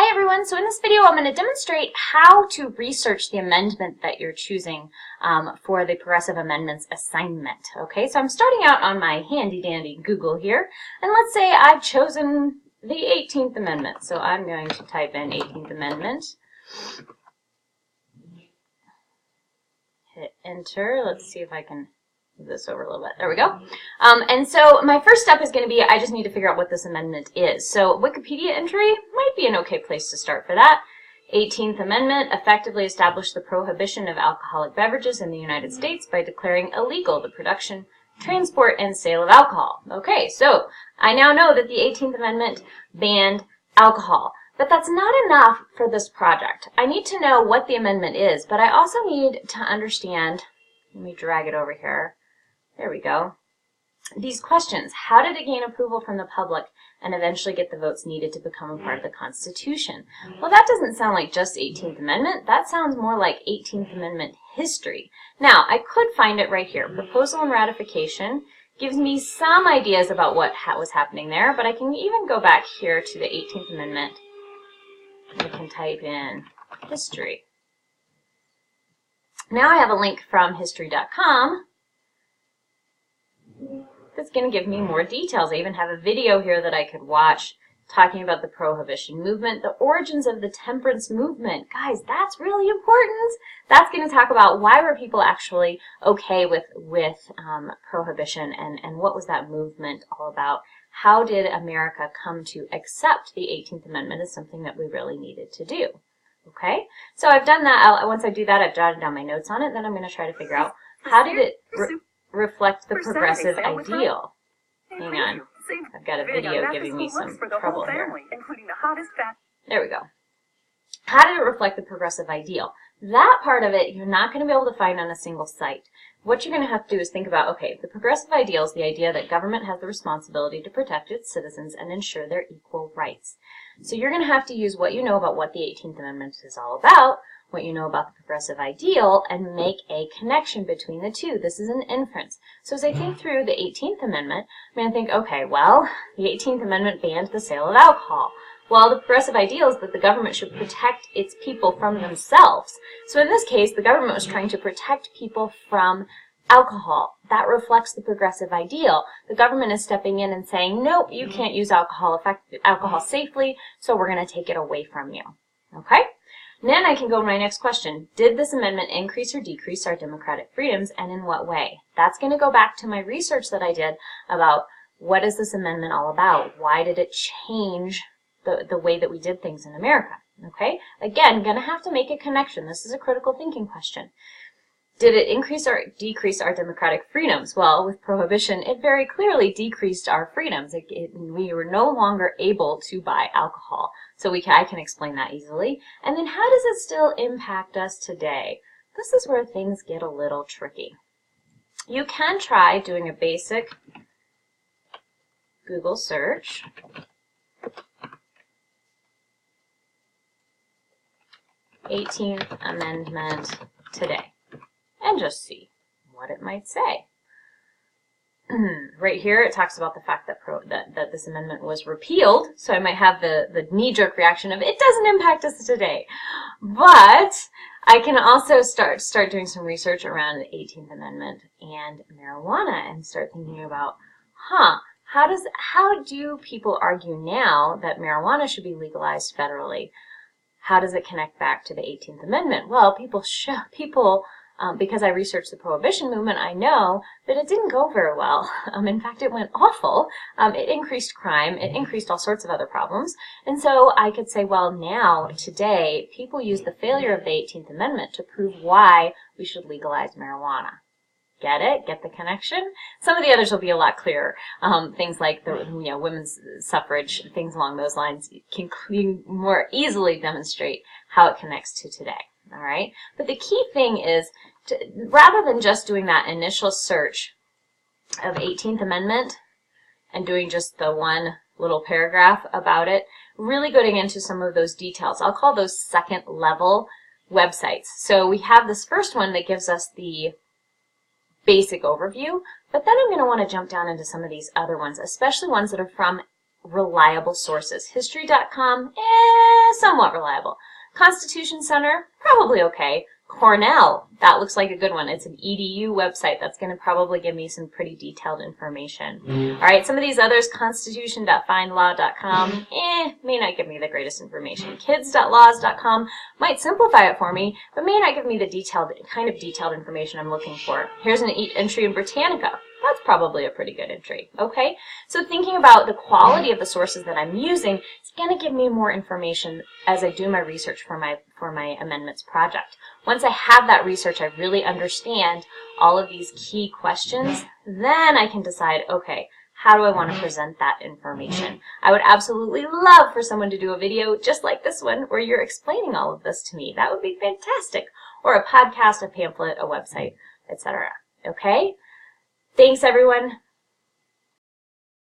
Hi everyone, so in this video I'm going to demonstrate how to research the amendment that you're choosing for the Progressive Amendments assignment. Okay, so I'm starting out on my handy dandy Google here, and let's say I've chosen the 18th Amendment. So I'm going to type in 18th Amendment, hit enter. Let's see if I can move this over a little bit. There we go. And so my first step is going to be I just need to figure out what this amendment is. So Wikipedia entry might be an okay place to start for that. 18th Amendment effectively established the prohibition of alcoholic beverages in the United States by declaring illegal the production, transport, and sale of alcohol. Okay, so I now know that the 18th Amendment banned alcohol. But that's not enough for this project. I need to know what the amendment is, but I also need to understand, let me drag it over here. There we go. These questions: how did it gain approval from the public and eventually get the votes needed to become a part of the Constitution? Well, that doesn't sound like just 18th Amendment. That sounds more like 18th Amendment history. Now, I could find it right here. Proposal and ratification gives me some ideas about what was happening there, but I can even go back here to the 18th Amendment. I can type in history. Now I have a link from history.com that's going to give me more details. I even have a video here that I could watch talking about the Prohibition movement, the origins of the temperance movement. Guys, that's really important. That's going to talk about why were people actually okay with Prohibition, and what was that movement all about? How did America come to accept the 18th Amendment as something that we really needed to do? Okay, so I've done that. Once I do that, I've jotted down my notes on it. Then I'm going to try to figure out how did it reflect the progressive ideal. Hang on, I've got a video giving me some trouble here. There we go. How did it reflect the progressive ideal? That part of it you're not going to be able to find on a single site. What you're going to have to do is think about, okay, the progressive ideal is the idea that government has the responsibility to protect its citizens and ensure their equal rights. So you're going to have to use what you know about what the 18th Amendment is all about, what you know about the progressive ideal, and make a connection between the two. This is an inference. So as I think through the 18th Amendment, I'm going to think, okay, well, the 18th Amendment banned the sale of alcohol. Well, the progressive ideal is that the government should protect its people from themselves. So in this case, the government was trying to protect people from alcohol. That reflects the progressive ideal. The government is stepping in and saying, nope, you can't use alcohol safely, so we're going to take it away from you. Okay? Then I can go to my next question. Did this amendment increase or decrease our democratic freedoms, and in what way? That's going to go back to my research that I did about what is this amendment all about? Why did it change the way that we did things in America? Okay? Again, going to have to make a connection. This is a critical thinking question. Did it increase or decrease our democratic freedoms? Well, with Prohibition, it very clearly decreased our freedoms. We were no longer able to buy alcohol. So I can explain that easily. And then how does it still impact us today? This is where things get a little tricky. You can try doing a basic Google search. "18th Amendment today," and just see what it might say. Right here it talks about the fact that this amendment was repealed, so I might have the knee-jerk reaction of, it doesn't impact us today. But I can also start doing some research around the 18th Amendment and marijuana and start thinking about, how do people argue now that marijuana should be legalized federally? How does it connect back to the 18th Amendment? Well, because I researched the Prohibition movement, I know that it didn't go very well. In fact, it went awful. It increased crime. It increased all sorts of other problems. And so I could say, well, now, today, people use the failure of the 18th Amendment to prove why we should legalize marijuana. Get it? Get the connection? Some of the others will be a lot clearer. Things like the women's suffrage, things along those lines can more easily demonstrate how it connects to today. All right? But the key thing is, rather than just doing that initial search of 18th Amendment and doing just the one little paragraph about it, really getting into some of those details. I'll call those second level websites. So we have this first one that gives us the basic overview, but then I'm going to want to jump down into some of these other ones, especially ones that are from reliable sources. History.com, somewhat reliable. Constitution Center, probably okay. Cornell, that looks like a good one. It's an EDU website. That's going to probably give me some pretty detailed information. All right, some of these others, constitution.findlaw.com, may not give me the greatest information. Kids.laws.com might simplify it for me, but may not give me the detailed information I'm looking for. Here's an entry in Britannica. That's probably a pretty good entry, okay? So thinking about the quality of the sources that I'm using, it's going to give me more information as I do my research for my amendments project. Once I have that research, I really understand all of these key questions, then I can decide, okay, how do I want to present that information? I would absolutely love for someone to do a video just like this one where you're explaining all of this to me. That would be fantastic. Or a podcast, a pamphlet, a website, etc. Okay? Thanks, everyone.